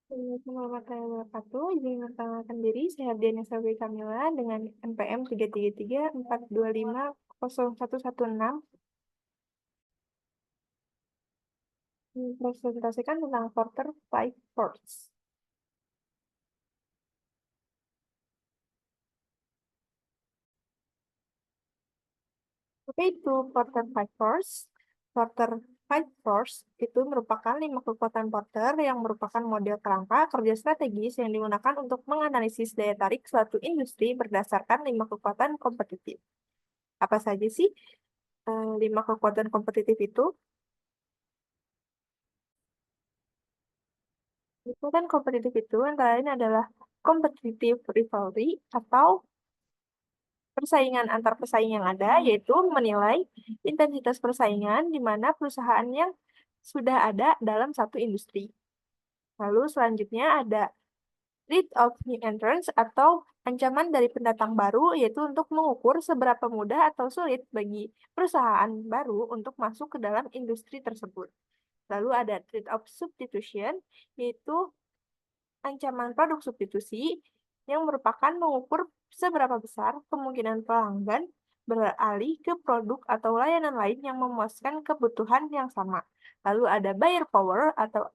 Assalamualaikum warahmatullahi wabarakatuh. Izin memperkenalkan diri, saya Diana Sabri Kamila dengan NPM 33342501116 mempresentasikan tentang Porter Five Force. Oke, itu Porter Five Force. Porter Five Force itu merupakan 5 kekuatan Porter yang merupakan model kerangka kerja strategis yang digunakan untuk menganalisis daya tarik suatu industri berdasarkan 5 kekuatan kompetitif. Apa saja sih 5 kekuatan kompetitif itu? Kekuatan kompetitif itu antara lain adalah competitive rivalry atau persaingan antar pesaing yang ada, yaitu menilai intensitas persaingan di mana perusahaan yang sudah ada dalam satu industri. Lalu selanjutnya ada threat of new entrants atau ancaman dari pendatang baru, yaitu untuk mengukur seberapa mudah atau sulit bagi perusahaan baru untuk masuk ke dalam industri tersebut. Lalu ada threat of substitution, yaitu ancaman produk substitusi yang merupakan mengukur seberapa besar kemungkinan pelanggan beralih ke produk atau layanan lain yang memuaskan kebutuhan yang sama. Lalu ada buyer power atau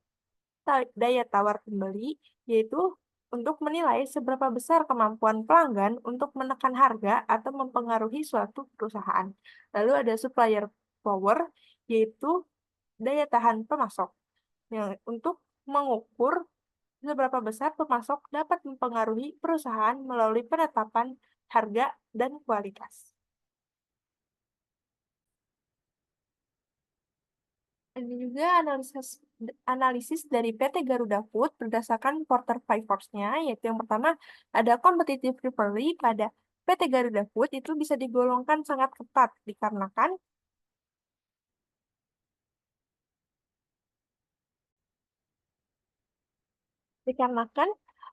daya tawar pembeli, yaitu untuk menilai seberapa besar kemampuan pelanggan untuk menekan harga atau mempengaruhi suatu perusahaan. Lalu ada supplier power, yaitu daya tahan pemasok yang untuk mengukur seberapa besar pemasok dapat mempengaruhi perusahaan melalui penetapan harga dan kualitas. Ada juga analisis dari PT Garuda Food berdasarkan Porter Five Force-nya, yaitu yang pertama ada competitive rivalry pada PT Garuda Food itu bisa digolongkan sangat ketat dikarenakan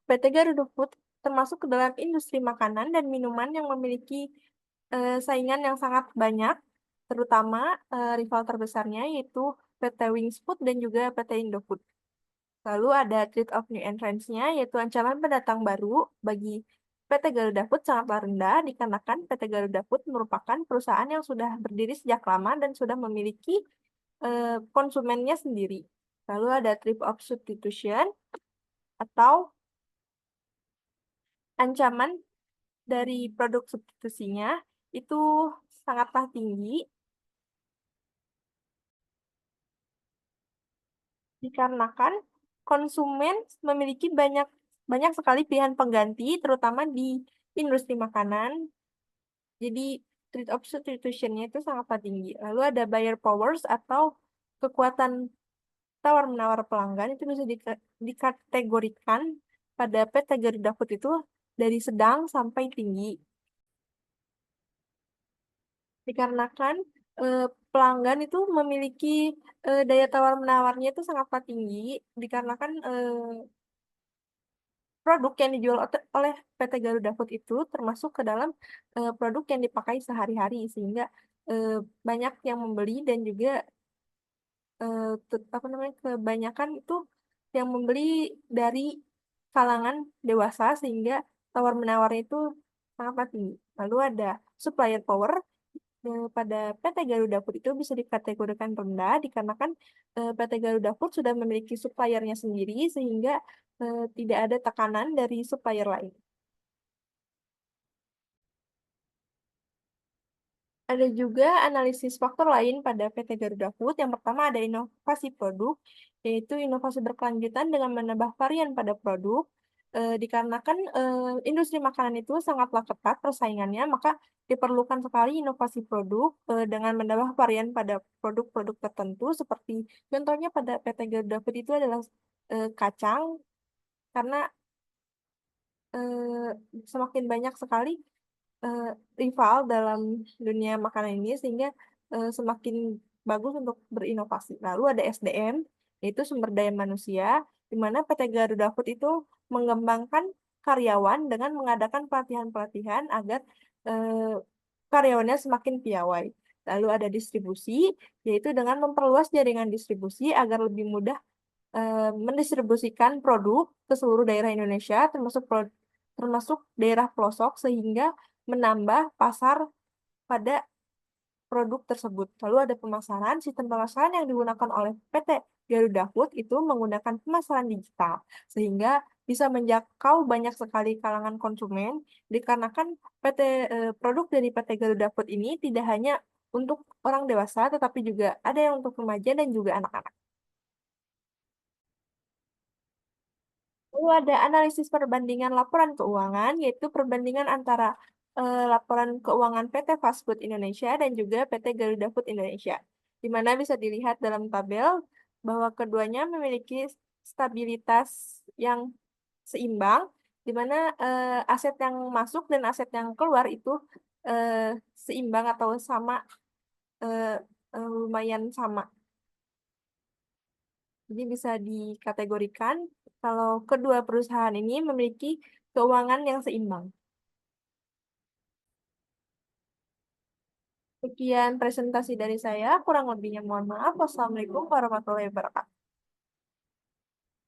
PT Garuda Food termasuk ke dalam industri makanan dan minuman yang memiliki saingan yang sangat banyak, terutama rival terbesarnya yaitu PT Wings Food dan juga PT Indofood. Lalu ada threat of new entrants-nya, yaitu ancaman pendatang baru bagi PT Garuda Food sangatlah rendah, dikarenakan PT Garuda Food merupakan perusahaan yang sudah berdiri sejak lama dan sudah memiliki konsumennya sendiri. Lalu ada threat of substitution, atau ancaman dari produk substitusinya itu sangatlah tinggi, dikarenakan konsumen memiliki banyak banyak sekali pilihan pengganti, terutama di industri makanan. Jadi trade of substitution-nya itu sangatlah tinggi. Lalu ada buyer powers atau kekuatan tawar-menawar pelanggan itu bisa dikategorikan pada PT Garuda Food itu dari sedang sampai tinggi. Dikarenakan pelanggan itu memiliki daya tawar-menawarnya itu sangatlah tinggi, dikarenakan produk yang dijual oleh PT Garuda Food itu termasuk ke dalam produk yang dipakai sehari-hari, sehingga eh, banyak yang membeli dan juga apa namanya, kebanyakan itu yang membeli dari kalangan dewasa, sehingga tawar-menawarnya itu sangatlah tinggi. Lalu ada supplier power pada PT Garuda Food itu bisa dikategorikan rendah, dikarenakan PT Garuda Food sudah memiliki suppliernya sendiri, sehingga tidak ada tekanan dari supplier lain. Ada juga analisis faktor lain pada PT Garuda Food. Yang pertama ada inovasi produk, yaitu inovasi berkelanjutan dengan menambah varian pada produk. Dikarenakan industri makanan itu sangatlah ketat persaingannya, maka diperlukan sekali inovasi produk dengan menambah varian pada produk-produk tertentu, seperti contohnya pada PT Garuda Food itu adalah kacang, karena semakin banyak sekali eh, rival dalam dunia makanan ini, sehingga semakin bagus untuk berinovasi. Lalu ada SDM, yaitu sumber daya manusia, di mana PT Garuda Food itu mengembangkan karyawan dengan mengadakan pelatihan-pelatihan agar eh, karyawannya semakin piawai. Lalu ada distribusi, yaitu dengan memperluas jaringan distribusi agar lebih mudah mendistribusikan produk ke seluruh daerah Indonesia, termasuk daerah pelosok, sehingga menambah pasar pada produk tersebut. Lalu ada pemasaran, sistem pemasaran yang digunakan oleh PT Garuda Food itu menggunakan pemasaran digital, sehingga bisa menjangkau banyak sekali kalangan konsumen, dikarenakan produk dari PT Garuda Food ini tidak hanya untuk orang dewasa, tetapi juga ada yang untuk remaja dan juga anak-anak. Lalu ada analisis perbandingan laporan keuangan, yaitu perbandingan antara laporan keuangan PT Fast Food Indonesia dan juga PT Garuda Food Indonesia, di mana bisa dilihat dalam tabel bahwa keduanya memiliki stabilitas yang seimbang, di mana aset yang masuk dan aset yang keluar itu eh, seimbang atau sama, eh, lumayan sama. Jadi bisa dikategorikan kalau kedua perusahaan ini memiliki keuangan yang seimbang. Sekian presentasi dari saya, kurang lebihnya mohon maaf. Wassalamualaikum warahmatullahi wabarakatuh.